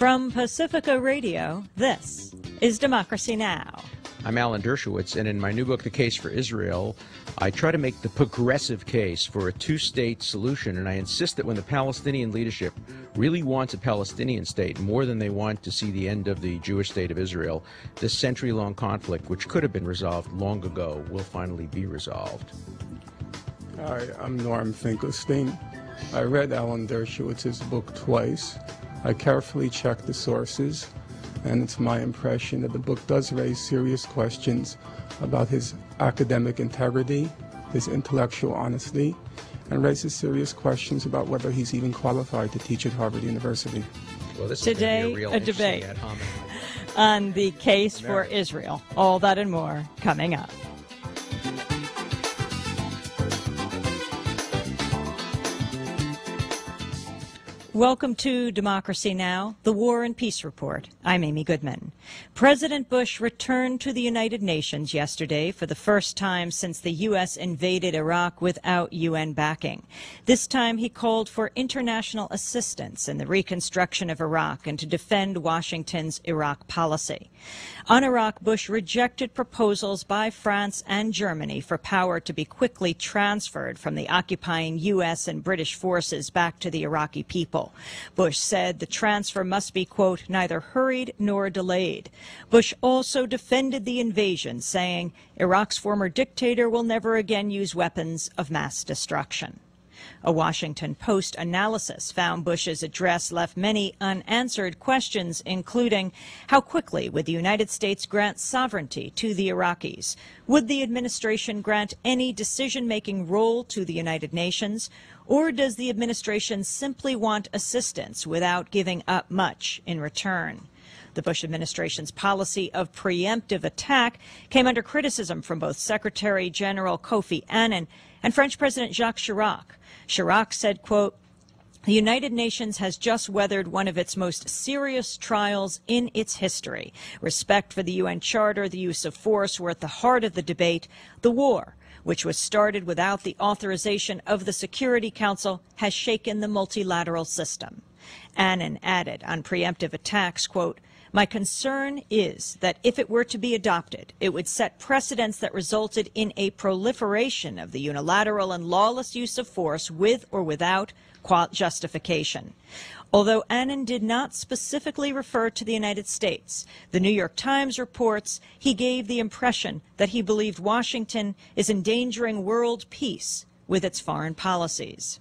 From Pacifica Radio, this is Democracy Now! I'm Alan Dershowitz, and in my new book, The Case for Israel, I try to make the progressive case for a two-state solution, and I insist that when the Palestinian leadership really wants a Palestinian state more than they want to see the end of the Jewish state of Israel, this century-long conflict, which could have been resolved long ago, will finally be resolved. Hi, I'm Norm Finkelstein. I read Alan Dershowitz's book twice. I carefully checked the sources, and it's my impression that the book does raise serious questions about his academic integrity, his intellectual honesty, and raises serious questions about whether he's even qualified to teach at Harvard University. Well, this Today, is a debate on the case for Israel. All that and more coming up. Welcome to Democracy Now!, the War and Peace Report. I'm Amy Goodman. President Bush returned to the United Nations yesterday for the first time since the U.S. invaded Iraq without UN backing. This time he called for international assistance in the reconstruction of Iraq and to defend Washington's Iraq policy. On Iraq, Bush rejected proposals by France and Germany for power to be quickly transferred from the occupying U.S. and British forces back to the Iraqi people. Bush said the transfer must be, quote, neither hurried nor delayed. Bush also defended the invasion, saying Iraq's former dictator will never again use weapons of mass destruction. A Washington Post analysis found Bush's address left many unanswered questions, including how quickly would the United States grant sovereignty to the Iraqis? Would the administration grant any decision-making role to the United Nations? Or does the administration simply want assistance without giving up much in return? The Bush administration's policy of preemptive attack came under criticism from both Secretary General Kofi Annan and French President Jacques Chirac. Chirac said, quote, the United Nations has just weathered one of its most serious trials in its history. Respect for the UN Charter, the use of force were at the heart of the debate. The war, which was started without the authorization of the Security Council, has shaken the multilateral system. Annan added on preemptive attacks, quote, my concern is that if it were to be adopted, it would set precedents that resulted in a proliferation of the unilateral and lawless use of force with or without justification. Although Annan did not specifically refer to the United States, the New York Times reports he gave the impression that he believed Washington is endangering world peace with its foreign policies.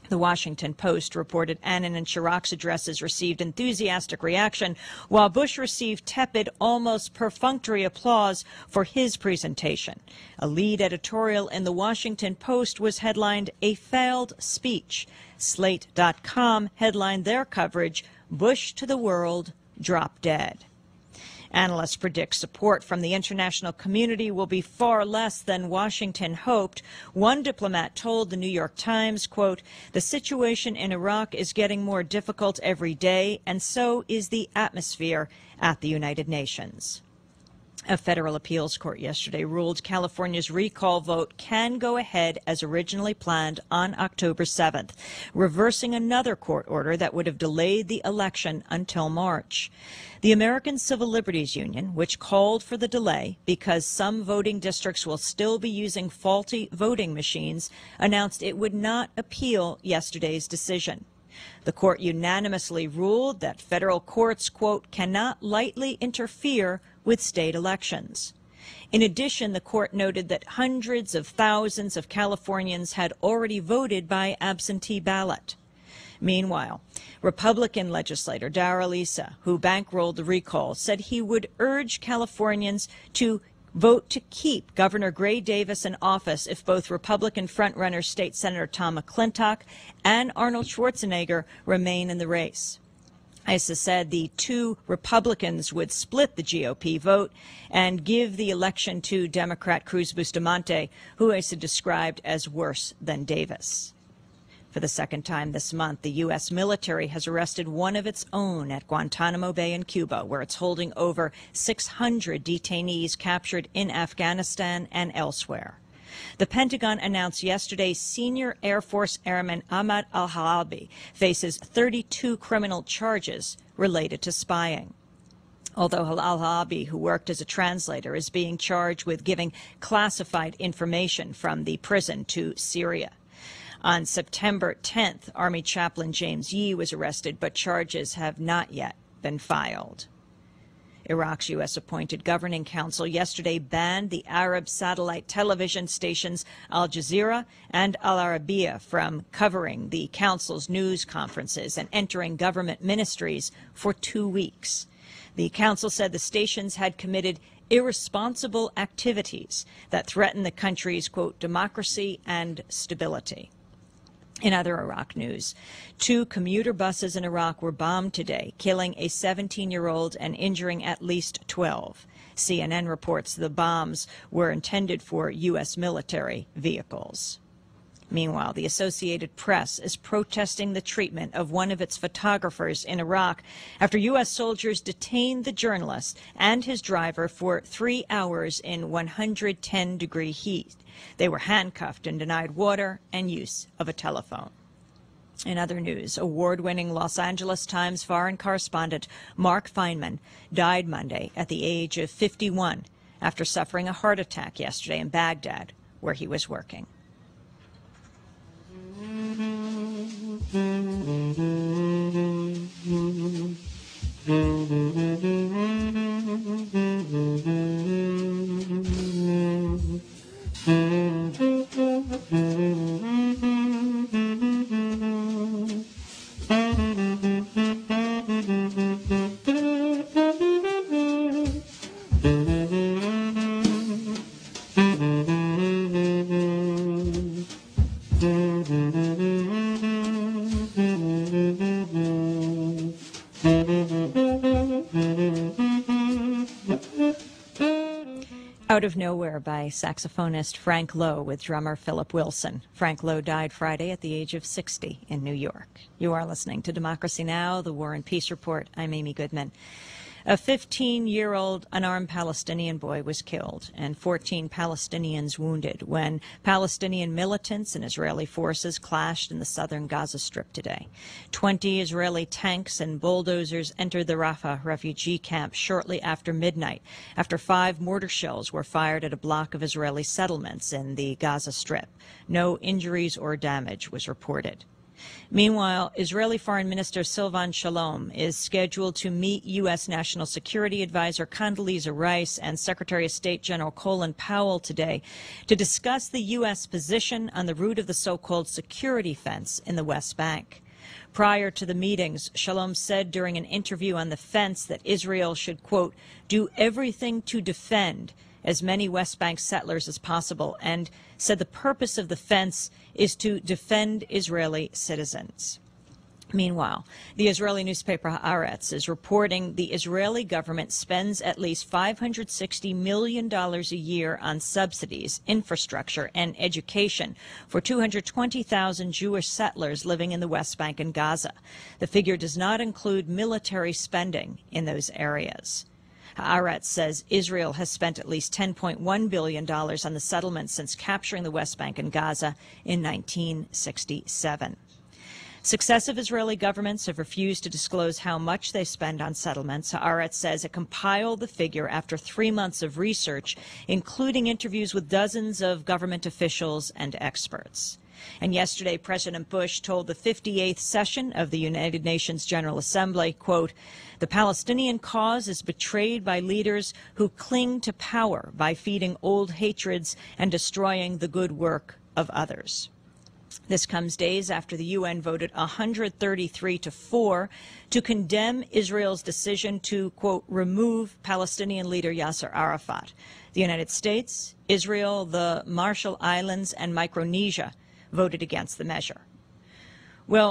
The Washington Post reported Annan and Chirac's addresses received enthusiastic reaction, while Bush received tepid, almost perfunctory applause for his presentation. A lead editorial in the Washington Post was headlined, A Failed Speech. Slate.com headlined their coverage, Bush to the World, Drop Dead. Analysts predict support from the international community will be far less than Washington hoped. One diplomat told the New York Times, quote, the situation in Iraq is getting more difficult every day, and so is the atmosphere at the United Nations. A federal appeals court yesterday ruled California's recall vote can go ahead as originally planned on October 7th, reversing another court order that would have delayed the election until March. The American Civil Liberties Union, which called for the delay because some voting districts will still be using faulty voting machines, announced it would not appeal yesterday's decision. The court unanimously ruled that federal courts, quote, cannot lightly interfere with state elections. In addition, the court noted that hundreds of thousands of Californians had already voted by absentee ballot. Meanwhile, Republican legislator Darrell Issa, who bankrolled the recall, said he would urge Californians to vote to keep Governor Gray Davis in office if both Republican frontrunner State Senator Tom McClintock and Arnold Schwarzenegger remain in the race. Issa said the two Republicans would split the GOP vote and give the election to Democrat Cruz Bustamante, who Issa described as worse than Davis. For the second time this month, the U.S. military has arrested one of its own at Guantanamo Bay in Cuba, where it's holding over 600 detainees captured in Afghanistan and elsewhere. The Pentagon announced yesterday senior Air Force Airman Ahmad al-Halabi faces 32 criminal charges related to spying. Although al-Halabi, who worked as a translator, is being charged with giving classified information from the prison to Syria. On September 10th, Army Chaplain James Yee was arrested, but charges have not yet been filed. Iraq's U.S.-appointed governing council yesterday banned the Arab satellite television stations Al Jazeera and Al Arabiya from covering the council's news conferences and entering government ministries for 2 weeks. The council said the stations had committed irresponsible activities that threaten the country's, quote, democracy and stability. In other Iraq news, 2 commuter buses in Iraq were bombed today, killing a 17-year-old and injuring at least 12. CNN reports the bombs were intended for U.S. military vehicles. Meanwhile, the Associated Press is protesting the treatment of one of its photographers in Iraq after U.S. soldiers detained the journalist and his driver for 3 hours in 110-degree heat. They were handcuffed and denied water and use of a telephone. In other news, award-winning Los Angeles Times foreign correspondent Mark Feynman died Monday at the age of 51 after suffering a heart attack yesterday in Baghdad, where he was working. Out of Nowhere by saxophonist Frank Lowe with drummer Philip Wilson. Frank Lowe died Friday at the age of 60 in New York. You are listening to Democracy Now!, the War and Peace Report. I'm Amy Goodman. A 15-year-old unarmed Palestinian boy was killed and 14 Palestinians wounded when Palestinian militants and Israeli forces clashed in the southern Gaza Strip today. 20 Israeli tanks and bulldozers entered the Rafah refugee camp shortly after midnight, after 5 mortar shells were fired at a block of Israeli settlements in the Gaza Strip. No injuries or damage was reported. Meanwhile, Israeli Foreign Minister Silvan Shalom is scheduled to meet U.S. National Security Advisor Condoleezza Rice and Secretary of State General Colin Powell today to discuss the U.S. position on the route of the so-called security fence in the West Bank. Prior to the meetings, Shalom said during an interview on the fence that Israel should, quote, do everything to defend as many West Bank settlers as possible, and said the purpose of the fence is to defend Israeli citizens. Meanwhile, the Israeli newspaper Haaretz is reporting the Israeli government spends at least $560 million a year on subsidies, infrastructure, and education for 220,000 Jewish settlers living in the West Bank and Gaza. The figure does not include military spending in those areas. Haaretz says Israel has spent at least $10.1 billion on the settlement since capturing the West Bank and Gaza in 1967. Successive Israeli governments have refused to disclose how much they spend on settlements. Haaretz says it compiled the figure after 3 months of research, including interviews with dozens of government officials and experts. And yesterday, President Bush told the 58th session of the United Nations General Assembly, quote, the Palestinian cause is betrayed by leaders who cling to power by feeding old hatreds and destroying the good work of others. This comes days after the UN voted 133-4 to condemn Israel's decision to, quote, remove Palestinian leader Yasser Arafat. The United States, Israel, the Marshall Islands, and Micronesia voted against the measure. Well,